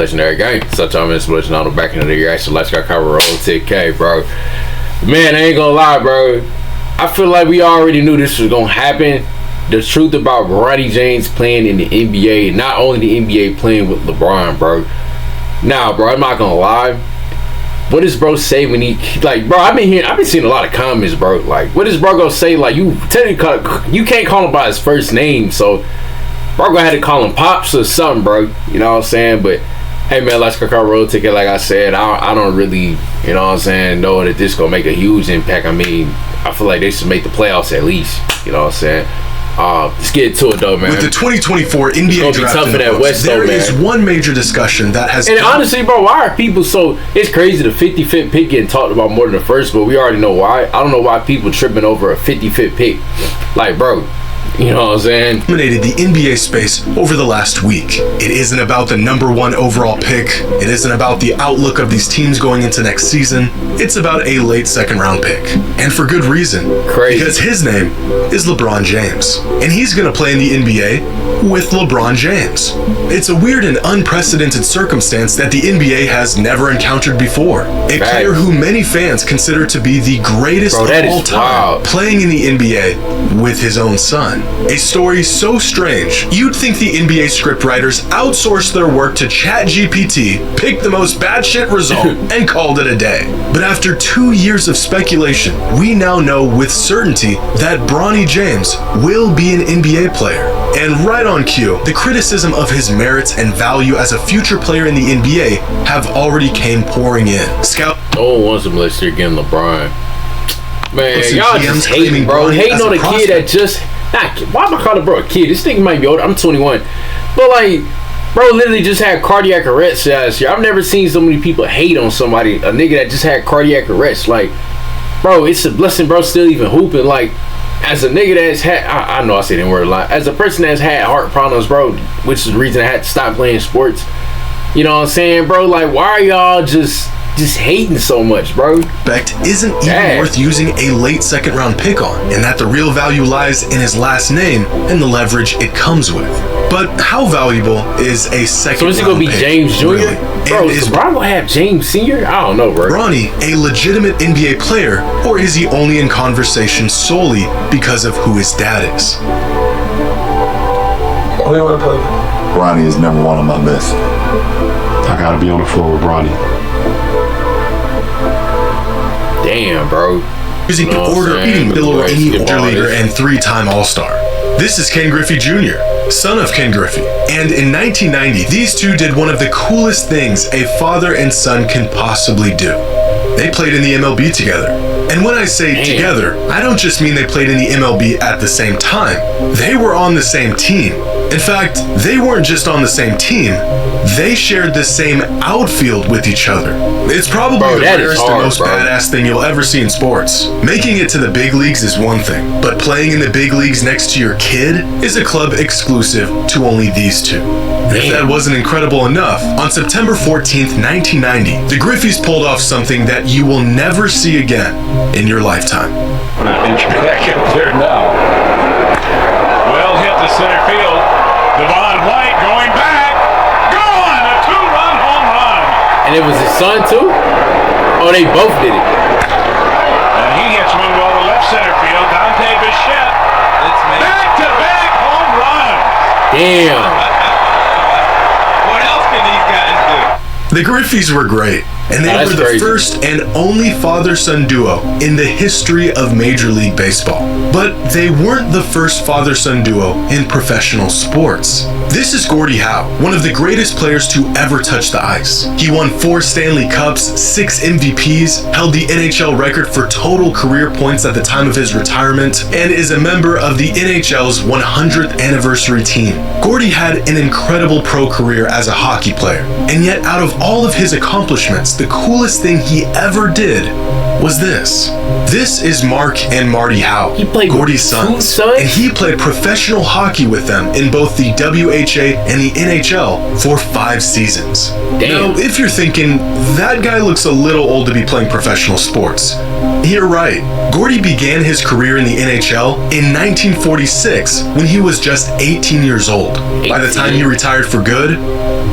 legendary game. Such a inspiration on the back end of the year. Actually, let's go cover roll 10K, bro. Man, I ain't gonna lie, bro. I feel like we already knew this was gonna happen. The truth about Bronny James playing in the NBA, not only the NBA playing with LeBron, bro. Now, bro, I'm not gonna lie. What does bro say when he like, bro? I've been seeing a lot of comments, bro. Like, what does bro gonna say? Like, you can't call him by his first name, so bro gonna have to call him Pops or something, bro. You know what I'm saying? But hey, man, let's go car road ticket. Like I said, I don't really, you know what I'm saying, know that this gonna make a huge impact. I mean, I feel like they should make the playoffs at least. You know what I'm saying? Let's get to it though, man. With the 2024 NBA draft in the books, there is one major discussion that has. And honestly, bro, why are people so? It's crazy the 55th pick getting talked about more than the first, but we already know why. I don't know why people tripping over a 55th pick. Like, bro, you know what I'm saying? Dominated the NBA space over the last week. It isn't about the #1 overall pick. It isn't about the outlook of these teams going into next season. It's about a late second-round pick, and for good reason. Crazy. Because his name is LeBron James, and he's going to play in the NBA with LeBron James. It's a weird and unprecedented circumstance that the NBA has never encountered before. A player who many fans consider to be the greatest of all time, playing in the NBA with his own son. A story so strange, you'd think the NBA scriptwriters outsourced their work to ChatGPT, picked the most batshit result, and called it a day. But after 2 years of speculation, we now know with certainty that Bronny James will be an NBA player. And right on cue, the criticism of his merits and value as a future player in the NBA have already came pouring in. No one wants him unless you're getting LeBron. Man, y'all just hating, bro. Hating on a kid that just... why am I calling bro a kid? This thing might be old. I'm 21. But, like, bro literally just had cardiac arrest last year. I've never seen so many people hate on somebody, a nigga that just had cardiac arrest. Like, bro, it's a blessing, bro, still even hooping. Like, as a nigga that's had, I know I say that word a lot. As a person that's had heart problems, bro, which is the reason I had to stop playing sports. You know what I'm saying, bro? Like, why are y'all just hating so much, bro? Isn't even worth using a late second-round pick on, and that the real value lies in his last name and the leverage it comes with. But how valuable is a second? So is it gonna be James Jr.? Really? Bro, is LeBron gonna have James Sr.? I don't know, bro. Bronny a legitimate NBA player, or is he only in conversation solely because of who his dad is? Who do you want to play with? Bronny is #1 on my list. I gotta be on the floor with Bronny. Damn, bro. Using order, beating below any older leader and 3-time All-Star. This is Ken Griffey Jr., son of Ken Griffey. And in 1990, these two did one of the coolest things a father and son can possibly do. They played in the MLB together. And when I say together, I don't just mean they played in the MLB at the same time. They were on the same team. In fact, they weren't just on the same team, they shared the same outfield with each other. It's probably the rarest and most badass thing you'll ever see in sports. Making it to the big leagues is one thing, but playing in the big leagues next to your kid is a club exclusive to only these two. And if that wasn't incredible enough, on September 14th, 1990, the Griffeys pulled off something that you will never see again in your lifetime. Back up there now. Well hit to center field. Devon White going back. Gone! A 2-run home run. And it was his son too? Oh, they both did it. And he hits one well to left center field. Dante Bichette. Back-to-back home runs. Damn. What else can these guys do? The Griffeys were great, and they were the first and only father-son duo in the history of Major League Baseball. But they weren't the first father-son duo in professional sports. This is Gordie Howe, one of the greatest players to ever touch the ice. He won 4 Stanley Cups, 6 MVPs, held the NHL record for total career points at the time of his retirement, and is a member of the NHL's 100th anniversary team. Gordie had an incredible pro career as a hockey player, and yet out of all of his accomplishments, the coolest thing he ever did was this. This is Mark and Marty Howe, He played Gordy's sons, and he played professional hockey with them in both the WHA and the NHL for 5 seasons. Damn. Now, if you're thinking, that guy looks a little old to be playing professional sports, you're right. Gordy began his career in the NHL in 1946 when he was just 18 years old. By the time he retired for good,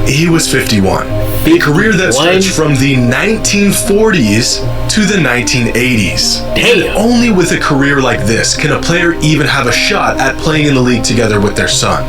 he was 51. A career that stretched from the 1940s to the 1980s. Damn. And only with a career like this can a player even have a shot at playing in the league together with their son.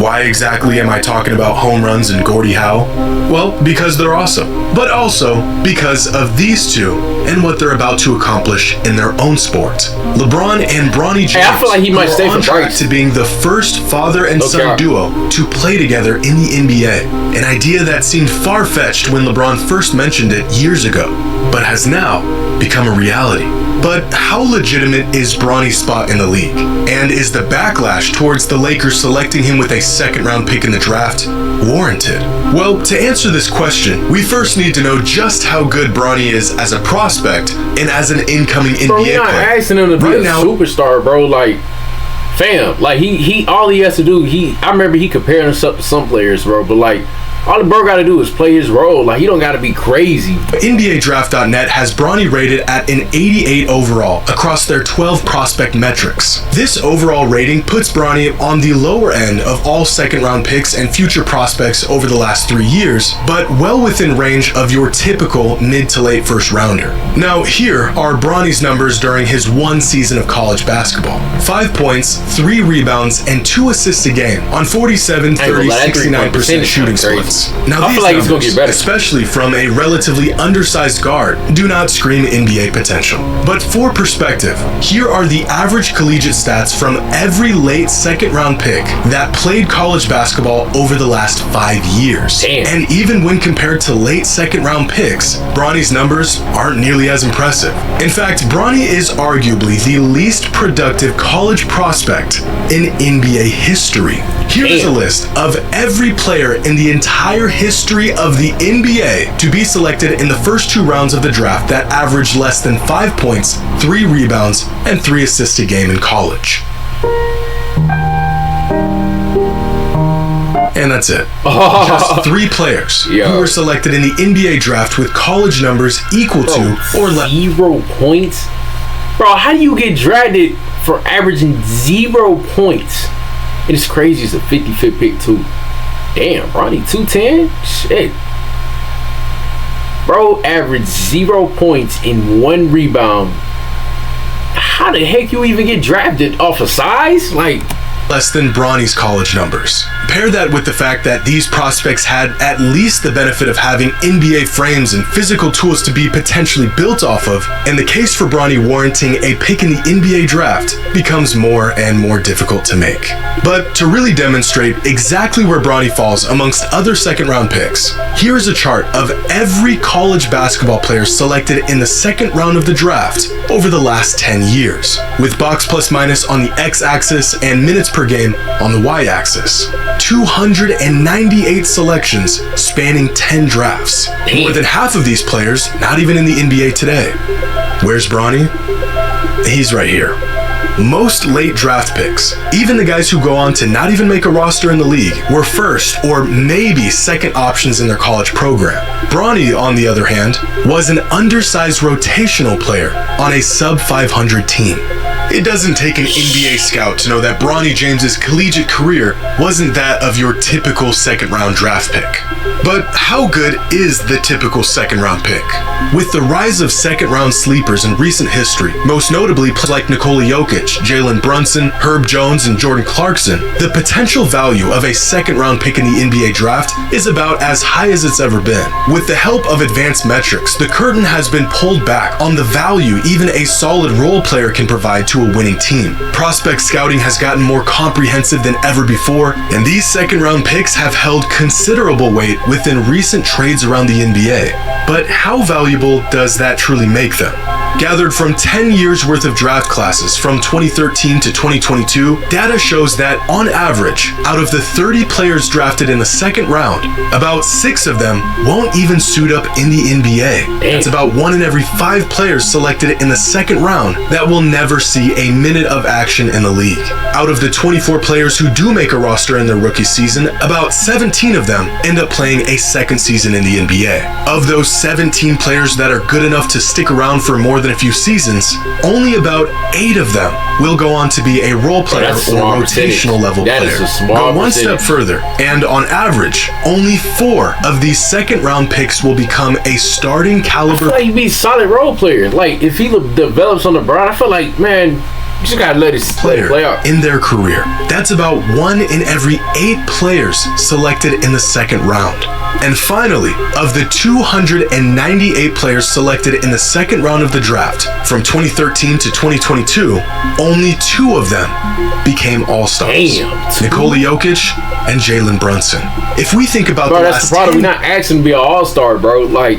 Why exactly am I talking about home runs and Gordie Howe? Well, because they're awesome, but also because of these two and what they're about to accomplish in their own sport. LeBron and Bronny James I feel like he might stay on for track Bryce. to being the first father and son duo to play together in the NBA, an idea that seemed far-fetched when LeBron first mentioned it years ago, but has now become a reality. But how legitimate is Bronny's spot in the league? And is the backlash towards the Lakers selecting him with a second-round pick in the draft warranted? Well, to answer this question, we first need to know just how good Bronny is as a prospect and as an incoming NBA Bro, you're not player. asking him to be a superstar, bro. Like, fam, like he all he has to do. I remember he compared himself to some players, bro. But like, all the bro got to do is play his role. Like, he don't got to be crazy. NBADraft.net has Bronny rated at an 88 overall across their 12 prospect metrics. This overall rating puts Bronny on the lower end of all second-round picks and future prospects over the last 3 years, but well within range of your typical mid to late first rounder. Now, here are Bronny's numbers during his 1 season of college basketball. 5 points, 3 rebounds, and 2 assists a game on 47, 30, 69% shooting splits. Now, I these feel like numbers, it's gonna get better, especially from a relatively undersized guard, do not scream NBA potential. But for perspective, here are the average collegiate stats from every late second-round pick that played college basketball over the last 5 years. Damn. And even when compared to late second-round picks, Bronny's numbers aren't nearly as impressive. In fact, Bronny is arguably the least productive college prospect in NBA history. Here's a list of every player in the entire history of the NBA to be selected in the first 2 rounds of the draft that averaged less than 5 points, 3 rebounds, and 3 assists a game in college. And that's it. Just 3 players who were selected in the NBA draft with college numbers equal to or less. 0 points? Bro, how do you get drafted for averaging 0 points? And it's crazy, it's a 55th pick too. Damn, Bronny 210? Shit. Bro averaged 0 points in 1 rebound. How the heck you even get drafted off of size? Like, less than Bronny's college numbers. Pair that with the fact that these prospects had at least the benefit of having NBA frames and physical tools to be potentially built off of, and the case for Bronny warranting a pick in the NBA draft becomes more and more difficult to make. But to really demonstrate exactly where Bronny falls amongst other second-round picks, here is a chart of every college basketball player selected in the second round of the draft over the last 10 years, with box plus minus on the x-axis and minutes per game on the y-axis. 298 selections spanning 10 drafts. More than half of these players not even in the NBA today. Where's Bronny? He's right here. Most late draft picks, even the guys who go on to not even make a roster in the league, were first or maybe second options in their college program. Bronny, on the other hand, was an undersized rotational player on a sub-500 team. It doesn't take an NBA scout to know that Bronny James's collegiate career wasn't that of your typical second-round draft pick. But how good is the typical second-round pick? With the rise of second-round sleepers in recent history, most notably players like Nikola Jokic, Jalen Brunson, Herb Jones, and Jordan Clarkson, the potential value of a second-round pick in the NBA draft is about as high as it's ever been. With the help of advanced metrics, the curtain has been pulled back on the value even a solid role player can provide to a winning team. Prospect scouting has gotten more comprehensive than ever before, and these second-round picks have held considerable weight within recent trades around the NBA. But how valuable does that truly make them? Gathered from 10 years worth of draft classes from 2013 to 2022, data shows that, on average, out of the 30 players drafted in the second round, about 6 of them won't even suit up in the NBA. That's about 1 in every 5 players selected in the second round that will never see a minute of action in the league. Out of the 24 players who do make a roster in their rookie season, about 17 of them end up playing a second season in the NBA. Of those 17 players that are good enough to stick around for more than a few seasons, only about 8 of them will go on to be a role player or rotational level player. Go one step further, and on average, only 4 of these second round picks will become a starting caliber. I feel like he'd be a solid role player. Like, if he develops on the Brown, I feel like, man, you just gotta let his player play out in their career. That's about 1 in every 8 players selected in the second round. And finally, of the 298 players selected in the second round of the draft from 2013 to 2022, only 2 of them became All-Stars. Nikola Jokic and Jalen Brunson. If we think about the last 10... We're not asking to be an All-Star, bro. Like,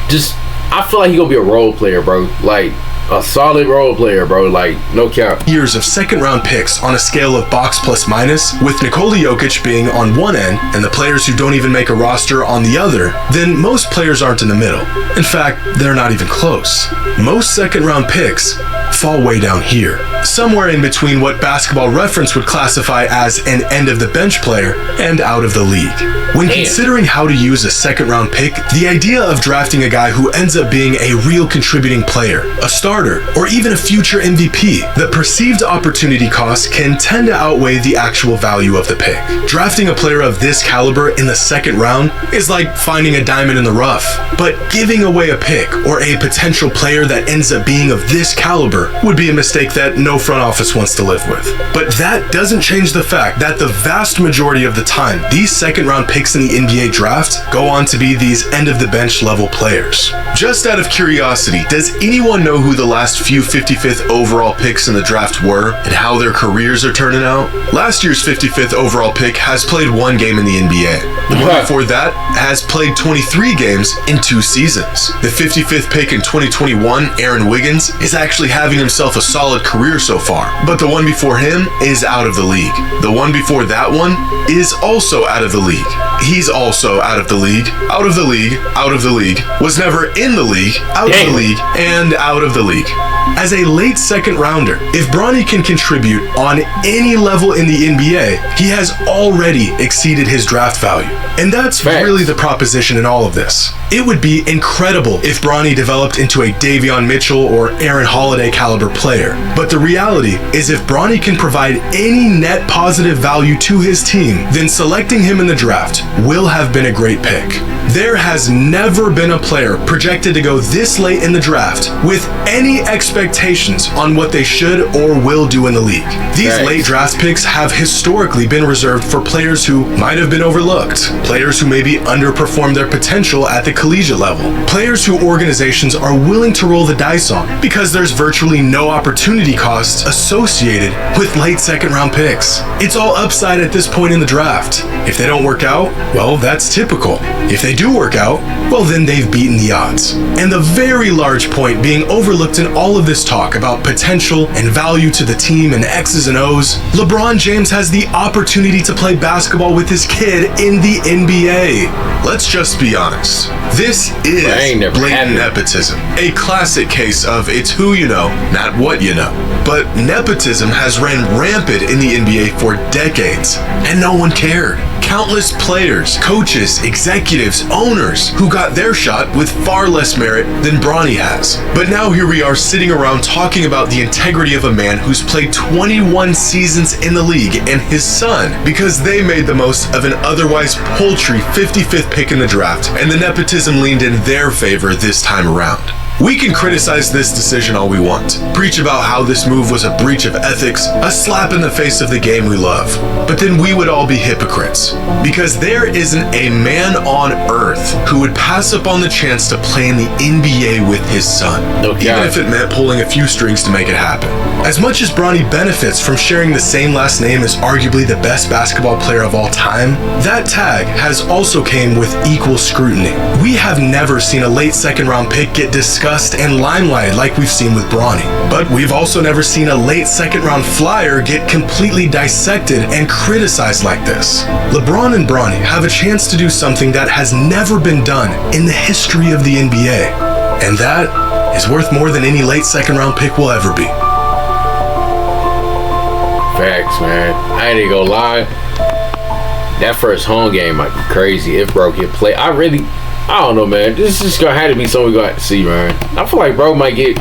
just, I feel like he's gonna be a role player, bro. Like, a solid role player, bro. Like, no cap. Years of second round picks on a scale of box plus minus, with Nikola Jokic being on one end and the players who don't even make a roster on the other, then most players aren't in the middle. In fact, they're not even close. Most second round picks fall way down here, somewhere in between what Basketball Reference would classify as an end of the bench player and out of the league. When considering how to use a second round pick, the idea of drafting a guy who ends up being a real contributing player, a starter, or even a future MVP, the perceived opportunity cost can tend to outweigh the actual value of the pick. Drafting a player of this caliber in the second round is like finding a diamond in the rough, but giving away a pick or a potential player that ends up being of this caliber would be a mistake that no front office wants to live with. But that doesn't change the fact that the vast majority of the time, these second round picks in the NBA draft go on to be these end of the bench level players. Just out of curiosity, does anyone know who the last few 55th overall picks in the draft were and how their careers are turning out? Last year's 55th overall pick has played 1 game in the NBA. The one before that has played 23 games in 2 seasons. The 55th pick in 2021, Aaron Wiggins, is actually having himself a solid career so far, but the one before him is out of the league. The one before that one is also out of the league. He's also out of the league, out of the league, out of the league, was never in the league, out of the league, and out of the league. As a late second rounder, if Bronny can contribute on any level in the NBA, he has already exceeded his draft value. And that's really the proposition in all of this. It would be incredible if Bronny developed into a Davion Mitchell or Aaron Holiday caliber player. But the reality is, if Bronny can provide any net positive value to his team, then selecting him in the draft will have been a great pick. There has never been a player projected to go this late in the draft with any expectations on what they should or will do in the league. These late draft picks have historically been reserved for players who might have been overlooked, players who maybe underperformed their potential at the collegiate level, players who organizations are willing to roll the dice on because there's virtually no opportunity cost associated with late second round picks. It's all upside at this point in the draft. If they don't work out, well, that's typical. If they do work out, well, then they've beaten the odds. And the very large point being overlooked in all of this talk about potential and value to the team and X's and O's, LeBron James has the opportunity to play basketball with his kid in the NBA. Let's just be honest. This is blatant nepotism. A classic case of it's who you know, not what you know. But nepotism has ran rampant in the NBA for decades, and no one cared. Countless players, coaches, executives, owners who got their shot with far less merit than Bronny has. But now here we are sitting around talking about the integrity of a man who's played 21 seasons in the league and his son because they made the most of an otherwise paltry 55th pick in the draft, and the nepotism leaned in their favor this time around. We can criticize this decision all we want, preach about how this move was a breach of ethics, a slap in the face of the game we love, but then we would all be hypocrites, because there isn't a man on earth who would pass up on the chance to play in the NBA with his son, even if it meant pulling a few strings to make it happen. As much as Bronny benefits from sharing the same last name as arguably the best basketball player of all time, that tag has also came with equal scrutiny. We have never seen a late second round pick get discussed discussed and limelighted like we've seen with Bronny. But we've also never seen a late second-round flyer get completely dissected and criticized like this. LeBron and Bronny have a chance to do something that has never been done in the history of the NBA. And that is worth more than any late second-round pick will ever be. Facts, man. I ain't even gonna lie. That first home game might be crazy if bro get played. I don't know, man. This is gonna have to be something we gonna have to see, man. I feel like bro might get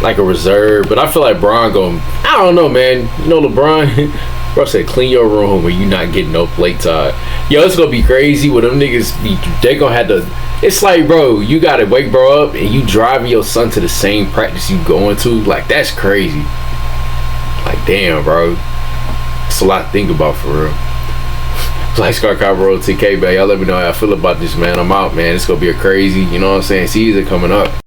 like a reserve, but I feel like Bron going. I don't know, man. You know LeBron, bro said clean your room when you not getting no plate time. Yo, it's gonna be crazy with them niggas. They gonna have to. It's like, bro, you gotta wake bro up and you driving your son to the same practice you going to. Like that's crazy. Like damn, bro. It's a lot to think about for real. Like JxmyHighroller TK, man. Y'all let me know how I feel about this, man. I'm out, man. It's gonna be a crazy, you know what I'm saying, season coming up.